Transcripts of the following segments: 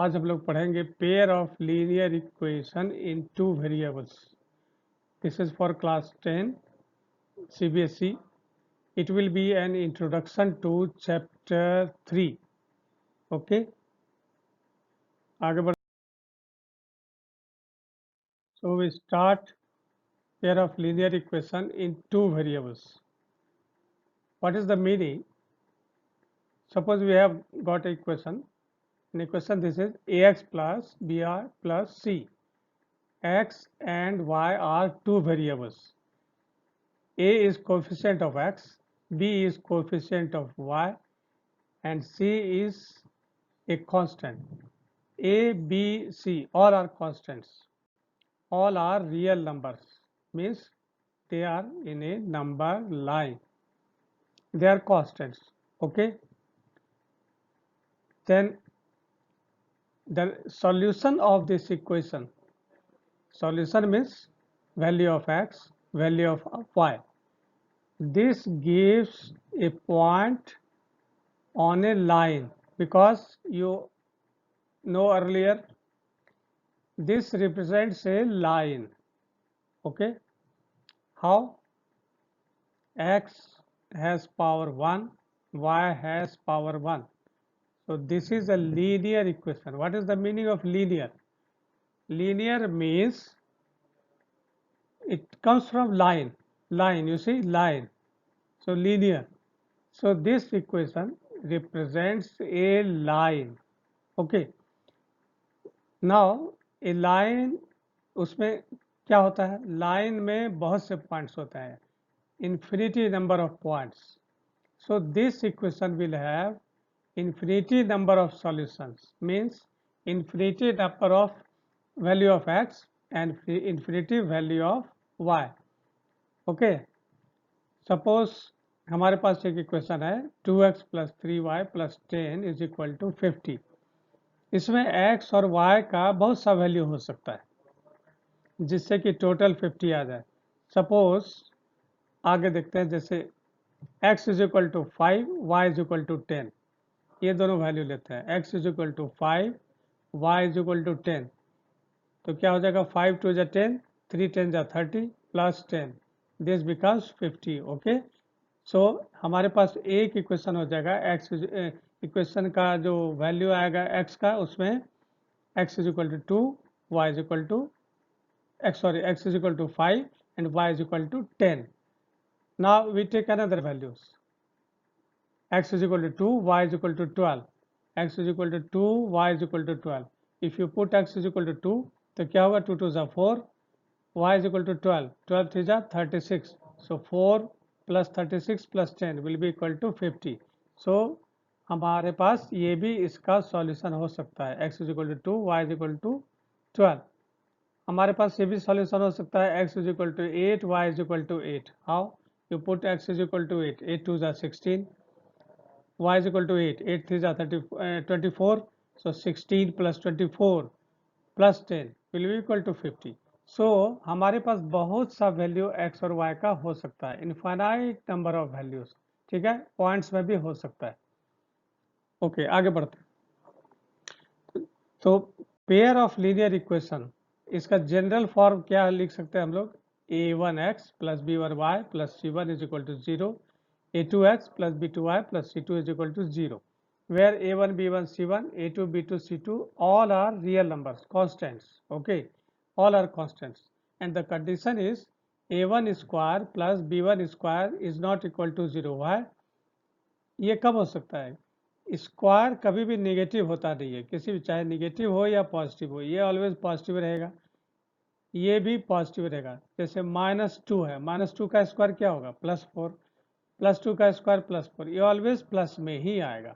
आज हम लोग पढ़ेंगे pair of linear equation in two variables. This is for class 10 CBSE. It will be an introduction to chapter 3. Okay, आगे बढ़. So we start pair of linear equation in two variables. What is the meaning? Suppose we have got an equation. An equation, this is ax plus by plus c. X and y are two variables. A is coefficient of x, B is coefficient of y, and C is a constant. A, B, C, all are constants. All are real numbers, means they are in a number line. They are constants. Okay. Then the solution of this equation. Solution means value of x, value of y. This gives a point on a line, because you know earlier this represents a line. Okay, how? X has power 1, y has power 1. So this is a linear equation. What is the meaning of linear? Linear means it comes from line. Line, you see, line. So linear. So this equation represents a line. Okay. Now a line, उसमें क्या होता है? Line में बहुत से points होते हैं, infinity number of points. So this equation will have infinity number of solutions, means infinity number of value of x and infinity value of y. Okay, suppose हमारे पास एक इक्वेशन है 2x plus 3y plus 10 is equal to 50. इसमें x और y का बहुत सा value हो सकता है जिससे कि टोटल 50 आ जाए. सपोज आगे देखते हैं, जैसे x is equal to 5, y is equal to 10. ये दोनों वैल्यू लेते हैं. x is equal to 5, y is equal to 10. तो क्या हो जाएगा? 5 2 जा 10, 3 10 जा 30 प्लस 10. This becomes 50. ओके, सो हमारे पास एक इक्वेशन हो जाएगा. x इक्वेशन का जो वैल्यू आएगा x का, उसमें x is equal to 2, y is equal to x is equal to 5 and y is equal to 10. Now we take another values. X is equal to 2, y is equal to 12. X is equal to 2, y is equal to 12. If you put x is equal to 2, तो क्या होगा? 2 2 4, y is equal to 12. 12 3 36. So 4 plus 36 plus 10 will be equal to 50. So हमारे पास ये भी इसका solution हो सकता है. x is equal to 2, y is equal to 12. हमारे पास ये भी सॉल्यूशन हो सकता है. x is equal to 8, y is equal to 8. How? You put x is equal to 8, 8 2 जा 16, y इज इक्वल टू 8, 8 3 जा 24. So 16 plus 24 plus 10 will be equal to 50. So हमारे पास बहुत सा वैल्यू x और y का हो सकता है, इनफाइनाइट नंबर ऑफ वैल्यूज. ठीक है, पॉइंट्स में भी हो सकता है. ओके, आगे बढ़ते हैं. तो पेयर ऑफ लीनियर इक्वेशन, इसका जनरल फॉर्म क्या लिख सकते हैं हम लोग? a1x plus b1y plus c1 is equal to 0, a2x plus b2y plus c2 is equal to 0, where a1 b1 c1 a2 b2 c2 all are real numbers, constants. Okay, all are constants, and the condition is a1 square plus b1 square is not equal to 0. why? ये कब हो सकता है? Square कभी भी negative होता नहीं है, किसी भी, चाहे नेगेटिव हो या पॉजिटिव हो, ये ऑलवेज पॉजिटिव रहेगा, ये भी पॉजिटिव रहेगा. जैसे -2 है, -2 का स्क्वायर क्या होगा? +4, +2 का स्क्वायर +4, ये ऑलवेज प्लस में ही आएगा.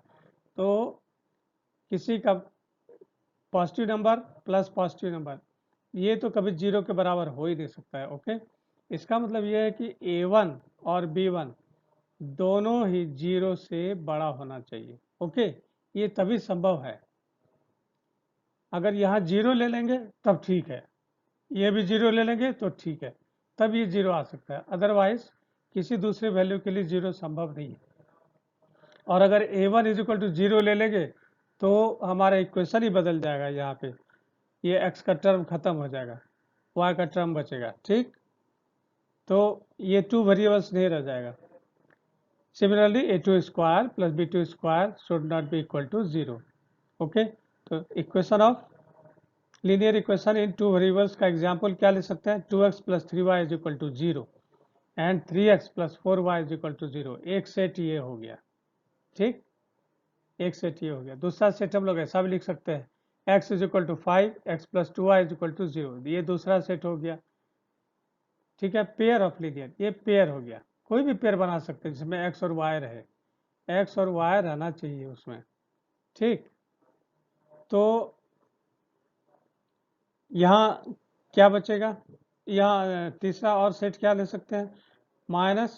तो किसी का positive number plus positive number, ये तो कभी 0 के बराबर हो ही नहीं सकता है. ओके, इसका मतलब ये है कि a1 और b1 दोनों ही 0 से बड़ा होना चाहिए. ओके, ये तभी संभव है. अगर यहाँ 0 ले लेंगे तब ठीक है, ये भी 0 ले लेंगे तो ठीक है, तब ये 0 आ सकता है. अदरवाइज किसी दूसरे वैल्यू के लिए 0 संभव नहीं है. और अगर a1 इज इक्वल टू 0 ले लेंगे तो हमारा इक्वेशन ही बदल जाएगा। यहाँ पे ये x का टर्म खत्म हो जाएगा, y का टर्म बचेगा। ठीक, तो ये 2 वेरिएबल्स नहीं रह जाएगा। Similarly a2 square plus b2 square should not be equal to 0। Okay, तो equation of linear equation in 2 variables का एग्जांपल क्या ले सकते हैं? 2x plus 3y is equal to 0 and 3x plus 4y is equal to 0। एक set ये हो गया। ठीक, एक सेट ये हो गया। दूसरा सेट हम लोग ऐसा भी लिख सकते हैं, x is equal to 5, x plus 2y is equal to 0। ये दूसरा सेट हो गया। ठीक है, पेयर ऑफ लीनियर, ये पेयर हो गया। कोई भी पेयर बना सकते हैं जिसमें x और y रहे, x और y रहना चाहिए उसमें। ठीक, तो यहाँ क्या बचेगा? यहाँ तीसरा और सेट क्या ले सकते हैं? Minus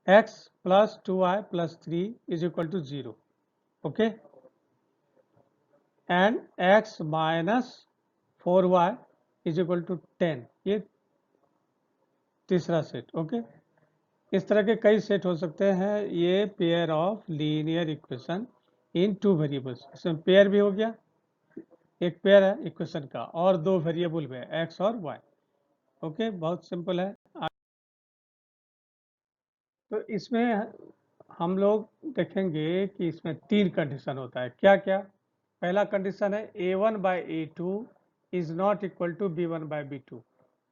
x plus 2y plus 3 is equal to 0। Okay, and x minus 4y is equal to 10। ये तीसरा सेट। ओके, इस तरह के कई सेट हो सकते हैं। ये pair of linear equation in 2 variables. इसमें पेयर भी हो गया, एक पेयर है इक्वेशन का, और 2 वेरिएबल में x और y। ओके, बहुत सिंपल है। तो इसमें हम लोग देखेंगे कि इसमें 3 कंडीशन होता है। क्या क्या? पहला कंडीशन है a1 by a2 is not equal to b1 by b2।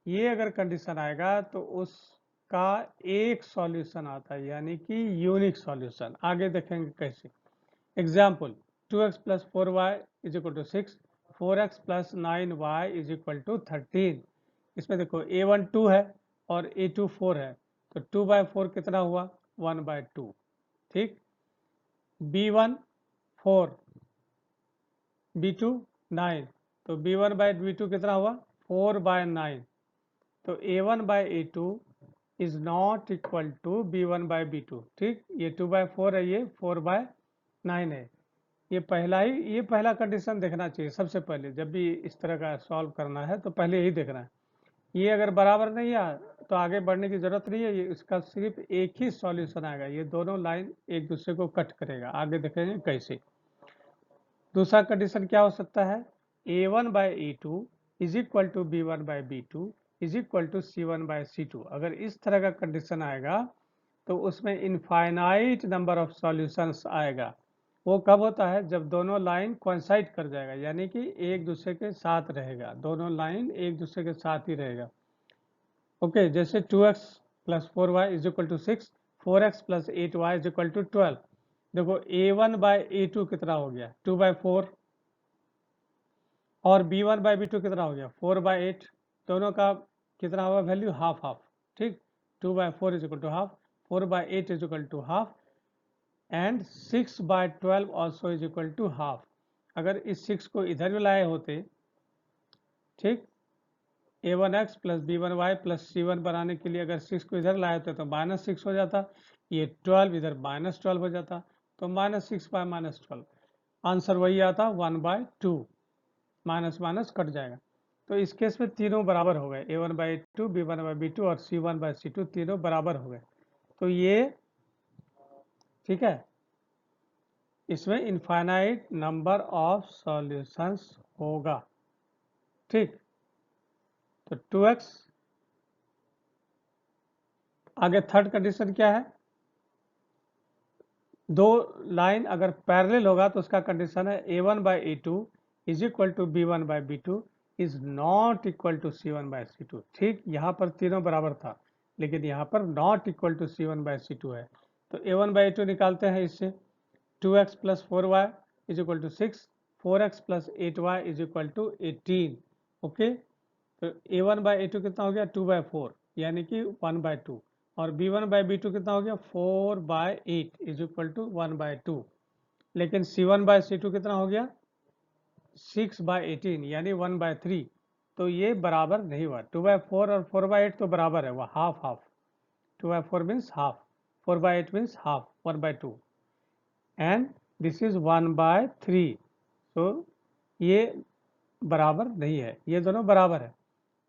ये अगर कंडीशन आएगा तो उसका एक सॉल्यूशन आता है, यानी कि यूनिक सॉल्यूशन। आगे देखेंगे कैसे। Example, 2x plus 4y is equal to 6, 4x plus 9y is equal to 13। इसमें देखो a1 2 है और a2 4 है, तो 2 बाई 4 कितना हुआ? 1 बाई 2। ठीक, b1 4, b2 9, तो b1 बाई b2 कितना हुआ? 4 बाय 9। तो a1 by a2 is not equal to b1 by b2। ठीक, ये 2 बाई 4 है, ये 4 बाय 9 है। ये पहला कंडीशन देखना चाहिए सबसे पहले। जब भी इस तरह का सॉल्व करना है तो पहले यही देखना है। ये अगर बराबर नहीं है तो आगे बढ़ने की जरूरत नहीं है। ये इसका सिर्फ एक ही सॉल्यूशन आएगा, ये दोनों लाइन एक दूसरे को कट करेगा। आगे देखेंगे कैसे। दूसरा कंडीशन क्या हो सकता है? a1 by a2 is equal to b1 by b2 is equal to c1 by c2। अगर इस तरह का कंडीशन आएगा तो उसमें इनफाइनाइट नंबर ऑफ सॉल्यूशंस आएगा। वो कब होता है? जब दोनों लाइन कोइंसाइड कर जाएगा, यानी कि एक दूसरे के साथ रहेगा, दोनों लाइन एक दूसरे के साथ ही रहेगा। ओके, जैसे 2x plus 4y is equal to 6, 4x plus 8y is equal to 12। देखो a1 बाई a2 कितना हो गया? 2 बाई 4, और b1 बाई b2 कितना हो गया? 4 बाई 8। दोनों का कितना होगा वैल्यू? Half half. ठीक, 2 by 4 is equal to half, 4 by 8 is equal to half, and 6 by 12 also is equal to half. अगर इस 6 को इधर भी लाए होते, ठीक, a1x plus b1y plus c1 बनाने के लिए अगर 6 को इधर लाए होते तो -6 हो जाता, ये 12 इधर -12 हो जाता, तो -6 बाय -12 आंसर वही आता 1 बाय 2। माइनस माइनस कट जाएगा। तो इस केस में तीनों बराबर हो गए, a1 by 2, b1 by b2 और c1 बाई c2 तीनों बराबर हो गए। तो ये ठीक है, इसमें इनफाइनाइट नंबर ऑफ सॉल्यूशंस होगा। ठीक, तो 2x। आगे थर्ड कंडीशन क्या है? दो लाइन अगर पैरेलल होगा तो उसका कंडीशन है a1 by a2 is equal to b1 by b2 is not equal to c1 by c2। ठीक, यहाँ पर तीनों बराबर था, लेकिन यहाँ पर not equal to c1 by c2 है। तो a1 बाई a2 निकालते हैं इससे। 2x plus 4y is equal to 6, 4x plus 8y is equal to 18। Okay, तो a1 बाई a2 कितना हो गया? 2 बाई 4, यानी कि 1 बाई 2। और b1 बाई b2 कितना हो गया? 4 by 8 is equal to 1 by 2। लेकिन c1 बाई c2 कितना हो गया? 6 बाई 18, यानी 1 बाई 3। तो ये बराबर नहीं हुआ। 2 बाई 4 और 4 बाई 8 तो बराबर है, वह half half. 2 by 4 means half, 4 by 8 means half, 1 by 2, and this is 1 by 3। तो ये बराबर नहीं है, ये दोनों बराबर है।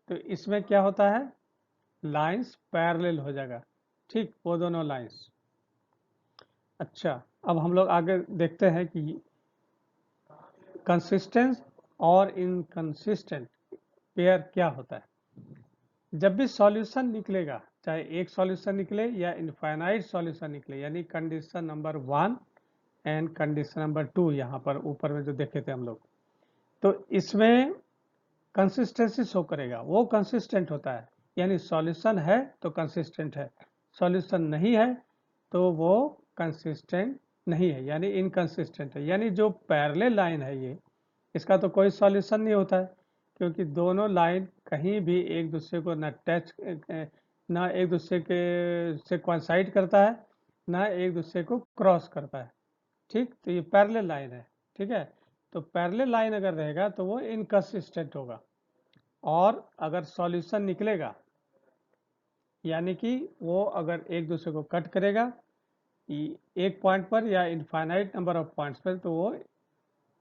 तो इसमें क्या होता है? लाइंस पैरेलल हो जाएगा। ठीक, वो दोनों लाइंस। अच्छा, अब हम लोग आगे देखते हैं कि कंसिस्टेंस और इनकंसिस्टेंट पेयर क्या होता है। जब भी सॉल्यूशन निकलेगा, चाहे एक सॉल्यूशन निकले या इनफाइनाइट सॉल्यूशन निकले, यानी condition number 1 and condition number 2, यहाँ पर ऊपर में जो देखे थे हम लोग, तो इसमें कंसिस्टेंसी शो करेगा, वो कंसिस्टेंट होता है। यानी सॉल्यूशन है तो कंसिस्टेंट है, सॉल्यूशन नहीं है तो वो कंसिस्टेंट नहीं है, यानी इनकंसिस्टेंट है। यानी जो पैरेलल लाइन है ये, इसका तो कोई सॉल्यूशन नहीं होता है, क्योंकि दोनों लाइन कहीं भी एक दूसरे को ना टच, ना एक दूसरे के से कोइंसाइड करता है, ना एक दूसरे को क्रॉस करता है। ठीक, तो ये पैरेलल लाइन है। ठीक है, तो पैरेलल लाइन अगर रहेगा तो वो इनकंसिस्टेंट होगा। और अगर सॉल्यूशन निकलेगा, यानी कि वो अगर एक दूसरे को कट करेगा एक पॉइंट पर या इनफाइनाइट नंबर ऑफ पॉइंट्स पर, तो वो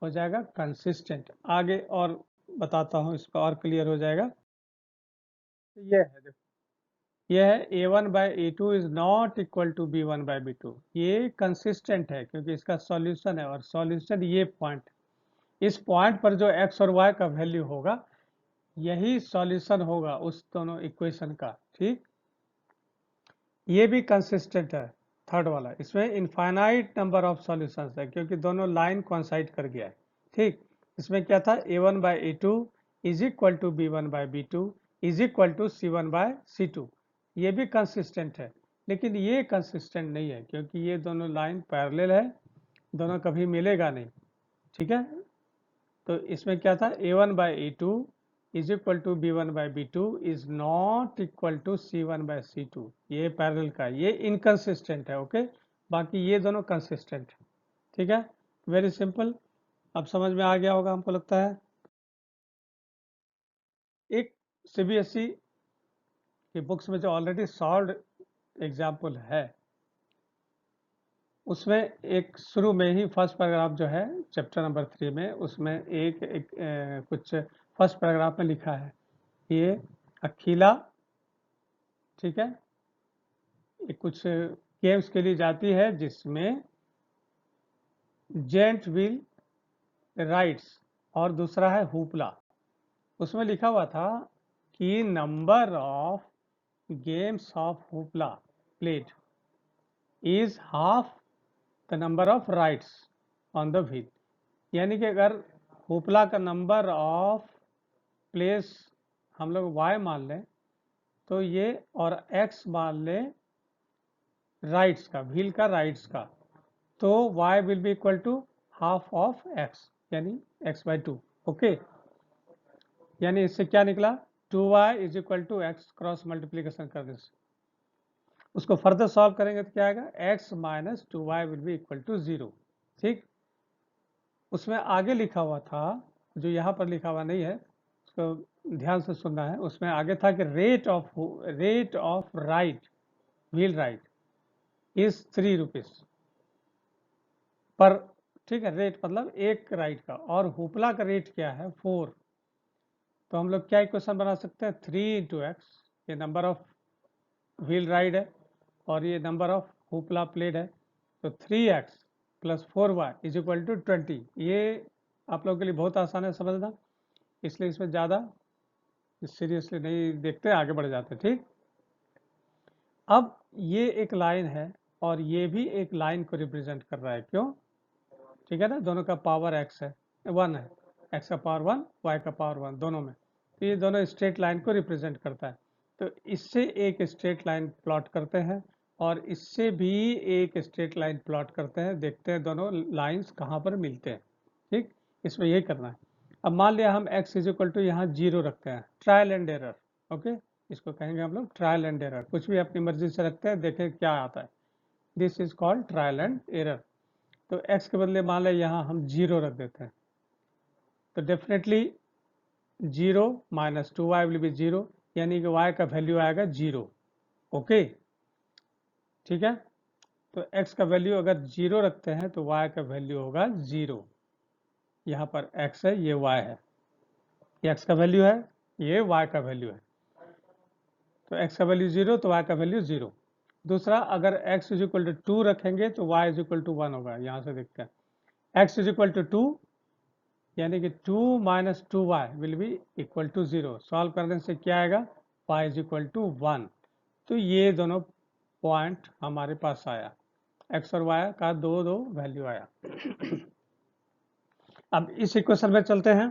हो जाएगा कंसिस्टेंट। आगे और बताता हूँ, इसका और क्लियर हो जाएगा। तो ये है, देखो, ये है a1 by a2 is not equal to b1 by b2। ये कंसिस्टेंट है क्योंकि इसका सॉल्यूशन है, और सॉल्यूशन ये पॉइंट, इस पॉइंट पर जो x और y का वैल्यू होगा, यही सॉल्यूशन होगा उस दोनों इक्वेशन का। ठीक, ये भी कंसिस्टेंट है, थर्ड वाला। इसमें इनफाइनाइट नंबर ऑफ सॉल्यूशंस है क्योंकि दोनों लाइन कोइंसाइड कर गया है। ठीक, इसमें क्या था, a1 by a2 is equal to b1 by b2 is equal to c1 by c2। ये भी कंसिस्टेंट है, लेकिन ये कंसिस्टेंट नहीं है क्योंकि ये दोनों लाइन पैरेलल है, दोनों कभी मिलेगा नहीं। ठीक है, तो इसमें क्या था, a1 by a2 is equal to b1 by b2 is not equal to c1 by c2। ये पैरेलल का, ये इनकंसिस्टेंट है। ओके, बाकी ये दोनों कंसिस्टेंट। ठीक है, वेरी सिंपल, अब समझ में आ गया होगा हमको लगता है। एक सीबीएसई की बुक्स में जो ऑलरेडी सॉल्व एग्जाम्पल है, उसमें एक शुरू में ही फर्स्ट पैराग्राफ जो है चैप्टर नंबर 3 में, उसमें कुछ फर्स्ट पैराग्राफ में लिखा है, ये अखिला, ठीक है, ये कुछ गेम्स के लिए जाती है जिसमें जेंट व्हील राइड्स और दूसरा है हुपला। उसमें लिखा हुआ था कि number of games of hoopla played is half the number of rides on the wheel. यानी कि अगर हुपला का नंबर ऑफ प्लेस हम लोग y मान लें, तो ये, और x मान लें राइड्स का, व्हील का राइड्स का, तो y will be equal to half of x, यानी x बाई 2। ओके, यानी इससे क्या निकला, 2y is equal to x, cross multiplication करने से उसको फर्दर सॉल्व करेंगे तो क्या आएगा, x minus 2y will be equal to 0। ठीक, उसमें आगे लिखा हुआ था, जो यहाँ पर लिखा हुआ नहीं है, उसको ध्यान से सुनना है। उसमें आगे था कि rate of ride, wheel ride is 3 rupees per. ठीक है, रेट मतलब एक राइड का, और हुपला का रेट क्या है, 4। तो हम लोग क्या इक्वेशन बना सकते हैं, 3 इंटू एक्स, ये नंबर ऑफ व्हील राइड है और ये नंबर ऑफ हुपला प्लेड है, तो 3x plus 4y is equal to 20। ये आप लोगों के लिए बहुत आसान है समझना, इसलिए इसमें ज़्यादा सीरियसली नहीं देखते, आगे बढ़ जाते। ठीक, अब ये एक लाइन है और ये भी एक लाइन को रिप्रेजेंट कर रहा है, क्यों, ठीक है ना, दोनों का पावर x है, 1 है, x का पावर 1, y का पावर 1 दोनों में, तो ये दोनों स्ट्रेट लाइन को रिप्रेजेंट करता है। तो इससे एक स्ट्रेट लाइन प्लॉट करते हैं और इससे भी एक स्ट्रेट लाइन प्लॉट करते हैं, देखते हैं दोनों लाइंस कहाँ पर मिलते हैं। ठीक, इसमें यही करना है। अब मान लिया हम x इज इक्वल टू यहाँ 0 रखते हैं, ट्रायल एंड एरर। ओके, इसको कहेंगे हम लोग ट्रायल एंड एरर, कुछ भी अपनी मर्जी से रखते हैं, देखें क्या आता है। This is called trial and error. तो x के बदले मान लें यहाँ हम 0 रख देते हैं, तो definitely 0 minus 2y will B 0, यानी कि y का वैल्यू आएगा 0। ओके, ठीक है, तो x का वैल्यू अगर 0 रखते हैं तो y का वैल्यू होगा 0। यहाँ पर x है, ये y है, ये x का वैल्यू है, ये y का वैल्यू है, तो x का वैल्यू 0 तो y का वैल्यू 0। दूसरा अगर x इज इक्वल टू 2 रखेंगे तो y इज इक्वल टू 1 होगा। यहाँ से देखते हैं x इज इक्वल टू 2 यानी कि 2 minus 2y will be equal to 0। Solve करने से क्या आएगा, y इज इक्वल टू 1। तो ये दोनों पॉइंट हमारे पास आया, x और y का दो वैल्यू आया। अब इस इक्वेशन में चलते हैं।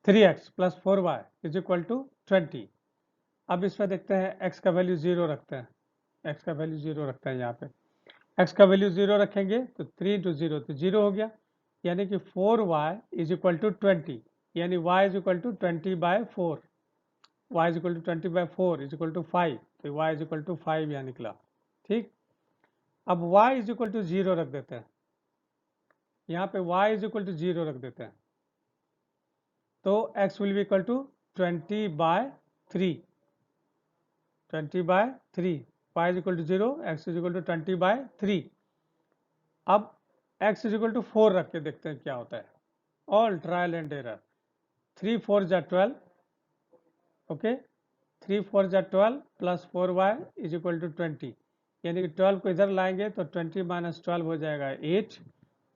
3x plus 4y is equal to 20। अब इसमें देखते हैं x का वैल्यू 0 रखते हैं, x का वैल्यू 0 रखते हैं। यहाँ पे x का वैल्यू 0 रखेंगे तो 3 इंटू 0 तो 0 हो गया, यानी कि 4y इज इक्वल टू 20, यानी y is equal to 20/4। y is equal to 20/4 is equal to 5, तो y इज इक्वल टू 5 यहाँ निकला। ठीक, अब y इज इक्वल टू 0 रख देते हैं, यहाँ पे y इज इक्वल टू 0 रख देते हैं, तो x will be equal to 20/3, 20/3। y is equal to 0, x is equal to 20/3। अब x इज इक्वल टू 4 रख के देखते हैं क्या होता है। All trial and error. 3 4 जा 12, ओके, 3 4 जा 12 plus 4y is equal to 20, यानी कि 12 को इधर लाएंगे तो 20 माइनस 12 हो जाएगा 8,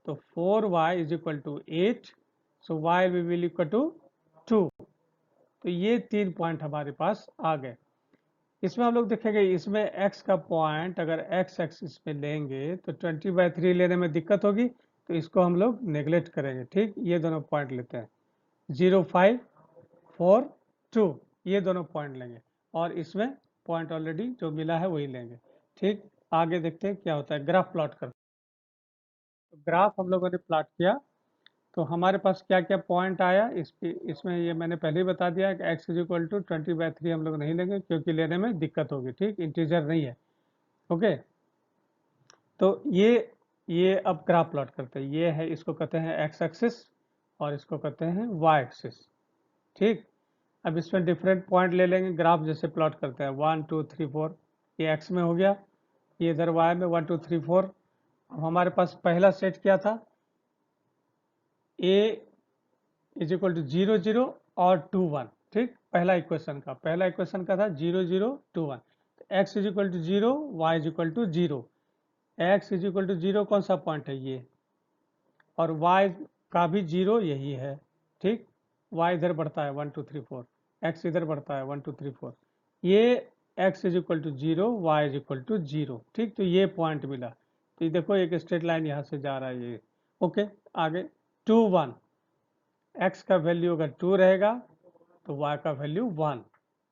तो 4y is equal to 8, so y will equal to 2। तो ये 3 पॉइंट हमारे पास आ गए। इसमें हम लोग देखेंगे, इसमें x का पॉइंट अगर x एक्सिस में लेंगे तो 20/3 लेने में दिक्कत होगी, तो इसको हम लोग नेगलेक्ट करेंगे। ठीक, ये दोनों पॉइंट लेते हैं, 0 5 4 2, ये दोनों पॉइंट लेंगे, और इसमें पॉइंट ऑलरेडी जो मिला है वही लेंगे। ठीक, आगे देखते हैं क्या होता है। ग्राफ प्लॉट करते हैं। तो ग्राफ हम लोगों ने प्लॉट किया, तो हमारे पास क्या क्या पॉइंट आया, इसमें ये मैंने पहले ही बता दिया कि x इज इक्वल टू 20/3 हम लोग नहीं लेंगे, क्योंकि लेने में दिक्कत होगी। ठीक, इंटीजर नहीं है। ओके, तो ये अब ग्राफ प्लॉट करते हैं। ये है, इसको कहते हैं x एक्सिस और इसको कहते हैं y एक्सिस। ठीक, अब इसमें डिफरेंट पॉइंट ले लेंगे, ग्राफ जैसे प्लॉट करते हैं 1 2 3 4, ये x में हो गया, ये इधर y में 1 2 3 4। अब हमारे पास पहला सेट क्या था, a इज इक्वल टू 0 0 और 2 1। ठीक, पहला इक्वेशन का था 0 0 2 1। x is equal to 0, y is equal to 0। x is equal to 0 कौन सा पॉइंट है, ये, और y का भी 0 यही है। ठीक, y इधर बढ़ता है 1 2 3 4, x इधर बढ़ता है 1 2 3 4, ये x is equal to 0, y is equal to 0। ठीक, तो ये पॉइंट मिला। तो ये देखो एक स्ट्रेट लाइन यहाँ से जा रहा है ये। ओके, आगे 2 1, x का वैल्यू अगर 2 रहेगा तो y का वैल्यू 1।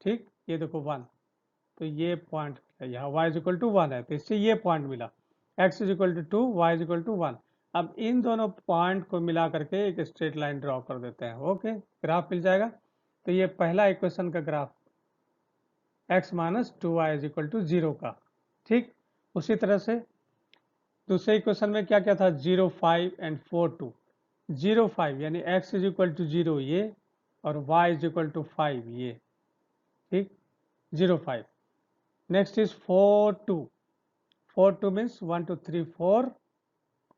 ठीक, ये देखो 1, तो ये पॉइंट यहाँ y इज इक्वल टू 1 है, तो इससे ये पॉइंट मिला, x is equal to 2, y is equal to 1। अब इन दोनों पॉइंट को मिला करके एक स्ट्रेट लाइन ड्रॉ कर देते हैं। ओके, ग्राफ मिल जाएगा। तो ये पहला इक्वेशन का graph x minus 2y is equal to 0 का। ठीक, उसी तरह से दूसरे इक्वेशन में क्या क्या था, 0 5 एंड 4 2। 0 5 यानी x इज इक्वल टू 0 ये, और y इज इक्वल टू 5 ये। ठीक, 0 5। Next is 4 2। 4 2 means 1 2 3 4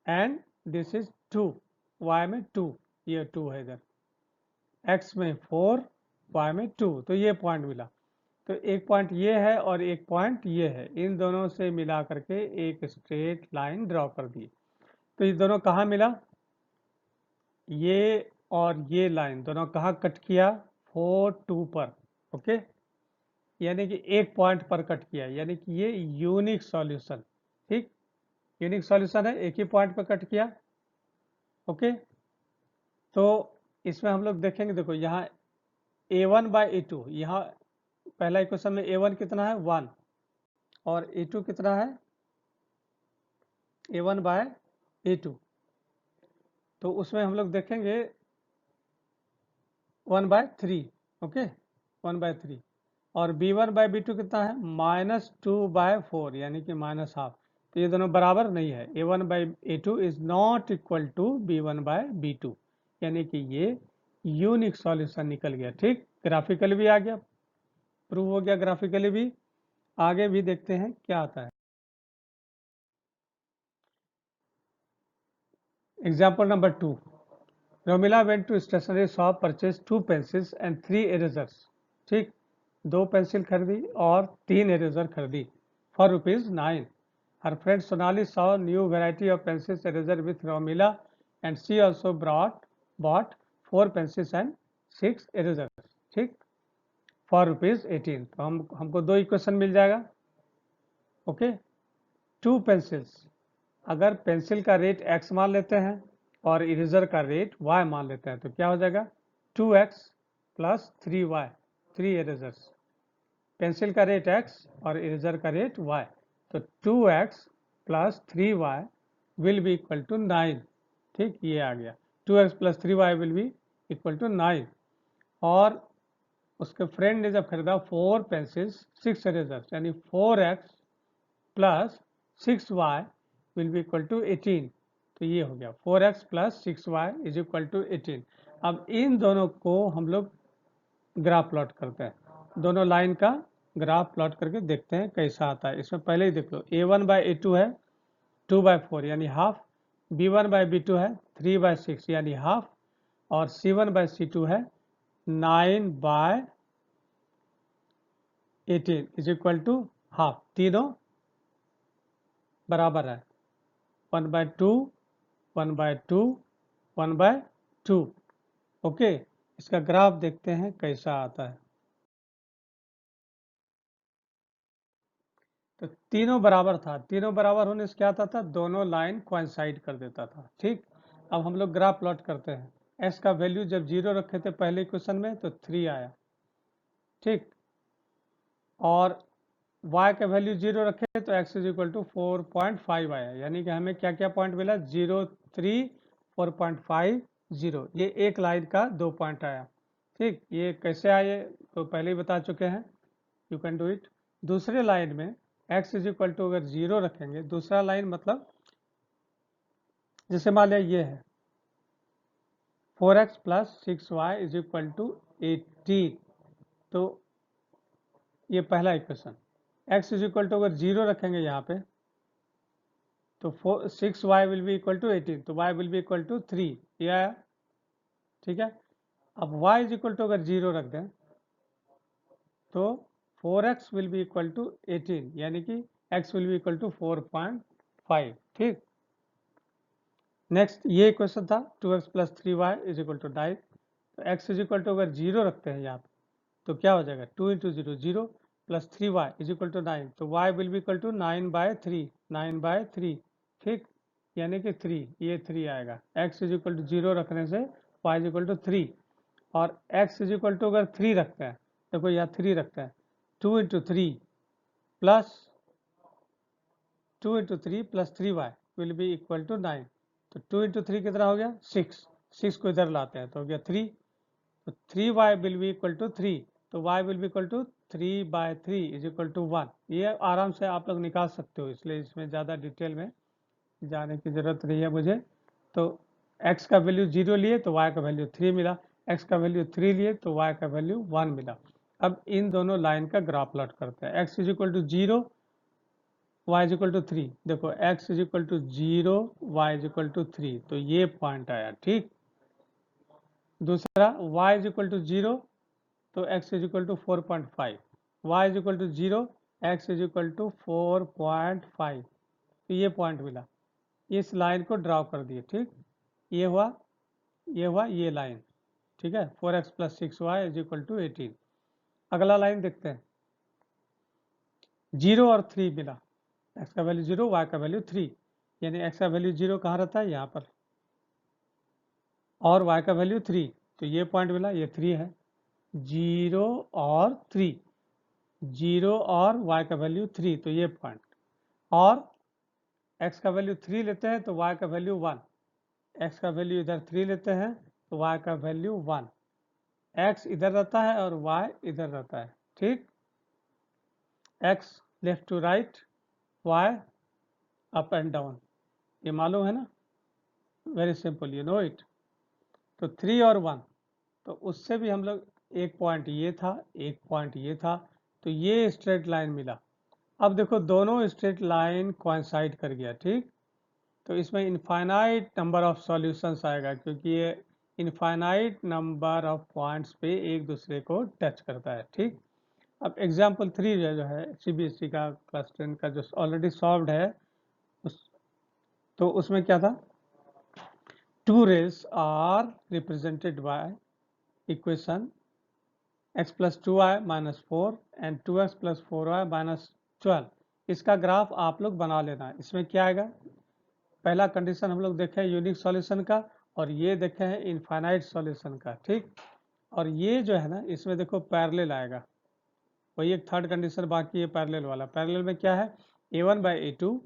and this is 2, y में 2, ये 2 है इधर, x में 4, y में 2, तो ये पॉइंट मिला। तो एक पॉइंट ये है और एक पॉइंट ये है, इन दोनों से मिला करके एक स्ट्रेट लाइन ड्रॉ कर दी। तो ये दोनों कहाँ मिला, ये और ये लाइन दोनों कहाँ कट किया, 4 2 पर। ओके, यानी कि एक पॉइंट पर कट किया, यानी कि ये यूनिक सॉल्यूशन। ठीक, यूनिक सॉल्यूशन है, एक ही पॉइंट पर कट किया। ओके, तो इसमें हम लोग देखेंगे, देखो यहाँ a1/a2, यहाँ पहला इक्वेशन में a1 कितना है 1, और a2 कितना है a1/a2, तो उसमें हम लोग देखेंगे 1/3। ओके, 1/3, और b1/b2 कितना है -2/4, यानी कि -12। तो ये दोनों बराबर नहीं है, a1/a2 is not equal to b1/b2, यानी कि ये यूनिक सॉल्यूशन निकल गया। ठीक, ग्राफिकली भी आ गया, प्रूव हो गया ग्राफिकली भी। आगे भी देखते हैं क्या आता है। Example number 2, Romila went to stationery shop, purchase 2 pencils and 3 erasers. ठीक, 2 पेंसिल खरीदी और 3 इरेजर खरीदी for ₹9। Her friend Sonali saw new variety of pencils eraser with Romila and she also bought 4 pencils and 6 erasers. ठीक, फॉर ₹18। तो हमको 2 इक्वेशन मिल जाएगा। Okay, 2 pencils, अगर पेंसिल का रेट x मान लेते हैं और इरेजर का रेट y मान लेते हैं तो क्या हो जाएगा 2x plus 3y, 3 erasers. Pencil का रेट x और इरेजर का रेट y, तो 2x plus 3y will be equal to 9। ठीक, ये आ गया 2x plus 3y will be equal to 9। और उसके फ्रेंड ने जब खरीदा 4 पेंसिल्स 6 इरेजर्स, यानी 4x plus 6y will be equal to 18। तो ये हो गया 4x plus 6y is equal to 18। अब इन दोनों को हम लोग ग्राफ प्लॉट करते हैं, दोनों लाइन का ग्राफ प्लॉट करके देखते हैं कैसा आता है। इसमें पहले ही देख लो, a1/a2 है 2/4 यानी हाफ, b1/b2 है 3/6 यानी हाफ, और c1/c2 है 9/18 इज इक्वल टू हाफ। तीनों बराबर है, 1/2 1/2 1/2। ओके, इसका ग्राफ देखते हैं कैसा आता है। तो तीनों बराबर था, तीनों बराबर होने से क्या आता था, दोनों लाइन कोइंसाइड कर देता था। ठीक, अब हम लोग ग्राफ प्लॉट करते हैं। x का वैल्यू जब 0 रखे थे पहले इक्वेशन में तो 3 आया। ठीक, और y का वैल्यू 0 रखे तो x इज इक्वल टू 4.5 आया, यानी कि हमें क्या क्या पॉइंट मिला, 0 3 4.5 0। ये एक लाइन का 2 पॉइंट आया। ठीक, ये कैसे आए तो पहले ही बता चुके हैं, यू कैन डू इट। दूसरे लाइन में x इज इक्वल टू अगर 0 रखेंगे, दूसरा लाइन मतलब जैसे मान लिया ये है 4x plus 6y is equal to 18, तो ये पहला equation. x is equal to अगर 0 रखेंगे यहाँ पे तो 6y will be equal to 18, तो y will be equal to 3, ये आया। ठीक है, अब y इज इक्वल टू अगर 0 रख दें तो 4x will be equal to 18, यानी कि x will be equal to 4.5। ठीक, नेक्स्ट ये इक्वेशन था 2x plus 3y is equal to 9। तो x इज इक्वल टू अगर 0 रखते हैं यहाँ पे तो क्या हो जाएगा 2 into 0 0 plus 3y is equal to 9, तो y will be equal to 9/3, 9/3। ठीक, यानी कि 3, ये 3 आएगा। x इज इक्वल टू 0 रखने से y इज इक्वल टू 3, और x इज इक्वल टू अगर 3 रखते हैं, देखो यहाँ 3 रखते हैं, 2 into 3 plus 2 into 3 plus 3y will be equal to 9। तो 2 इंटू 3 कितना हो गया 6, 6 को इधर लाते हैं तो हो गया 3, तो 3y will be equal to 3, तो y will be equal to 3/3 is equal to 1। ये आराम से आप लोग निकाल सकते हो, इसलिए इसमें ज़्यादा डिटेल में जाने की ज़रूरत नहीं है मुझे। तो x का वैल्यू 0 लिए तो y का वैल्यू 3 मिला, x का वैल्यू 3 लिए तो y का वैल्यू 1 मिला। अब इन दोनों लाइन का ग्राफ प्लॉट करते हैं। x is equal to 0, y is equal to 3। देखो x is equal to 0, y is equal to 3, तो ये पॉइंट आया। ठीक, दूसरा y इज इक्वल टू 0 तो x is equal to 4.5, y is equal to 0, x is equal to 4.5, तो ये point मिला। इस लाइन को ड्रॉ कर दिए। ठीक, ये हुआ, ये हुआ, ये लाइन। ठीक है, 4x plus 6y is equal to 18। अगला लाइन देखते हैं, 0 और 3 मिला, x का वैल्यू 0, y का वैल्यू 3, यानी x का वैल्यू 0 कहाँ रहता है, यहाँ पर, और y का वैल्यू 3, तो ये पॉइंट मिला, ये 3 है। 0 और 3, 0 और y का वैल्यू 3, तो ये पॉइंट, और x का वैल्यू 3 लेते हैं तो y का वैल्यू 1, x का वैल्यू इधर 3 लेते हैं तो y का वैल्यू 1, x इधर रहता है और y इधर रहता है। ठीक, x left to right, y up and down, ये मालूम है ना, very simple, you know it. तो 3 और 1, तो उससे भी हम लोग एक पॉइंट ये था, एक पॉइंट ये था, तो ये स्ट्रेट लाइन मिला। अब देखो दोनों स्ट्रेट लाइन कोइंसाइड कर गया। ठीक, तो इसमें इनफाइनाइट नंबर ऑफ सॉल्यूशंस आएगा, क्योंकि ये इनफाइनाइट नंबर ऑफ पॉइंट्स पे एक दूसरे को टच करता है। ठीक, अब एग्जाम्पल 3 जो है CBSE का क्लास 10 का जो ऑलरेडी सॉल्व्ड है तो उसमें क्या था, 2 rays are represented by equation x plus 2y minus 4 and 2x plus 4y minus 12। इसका ग्राफ आप लोग बना लेना। इसमें क्या आएगा, पहला कंडीशन हम लोग देखे हैं यूनिक सॉल्यूशन का, और ये देखे हैं इनफाइनाइट सॉल्यूशन का, ठीक। और ये जो है ना इसमें देखो पैरेलल आएगा, वही एक थर्ड कंडीशन बाकी है पैरेलल वाला। पैरेलल में क्या है, a1 by a2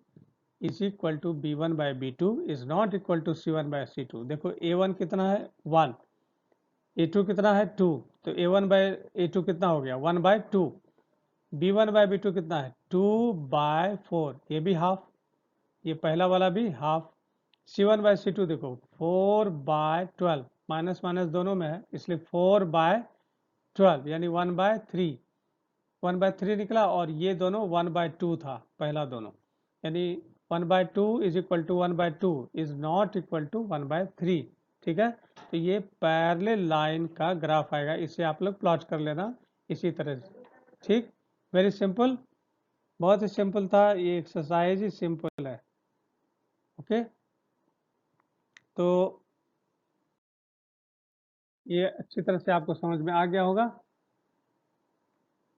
is equal to b1 by b2 is not equal to c1 by c2। देखो a1 कितना है 1, a2 कितना है 2, तो a1 by a2 कितना हो गया 1 by 2, b1 by b2 कितना है 2 by 4, ये भी हाफ, ये पहला वाला भी हाफ। c1 by c2 देखो 4 by 12, माइनस माइनस दोनों में है इसलिए 4 by 12 यानी 1 by 3, 1 by 3 निकला, और ये दोनों 1 by 2 था पहला दोनों, यानी 1 by 2 is equal to 1 by 2 is not equal to 1 by 3, ठीक है। तो ये पैरेलल लाइन का ग्राफ आएगा, इसे आप लोग प्लॉट कर लेना इसी तरह से, ठीक। वेरी सिंपल, बहुत ही सिंपल था, ये एक्सरसाइज ही सिंपल है, ओके। तो ये अच्छी तरह से आपको समझ में आ गया होगा।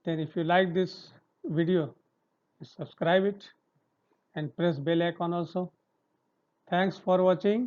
Then if you like this video, subscribe it and press bell icon also. Thanks for watching.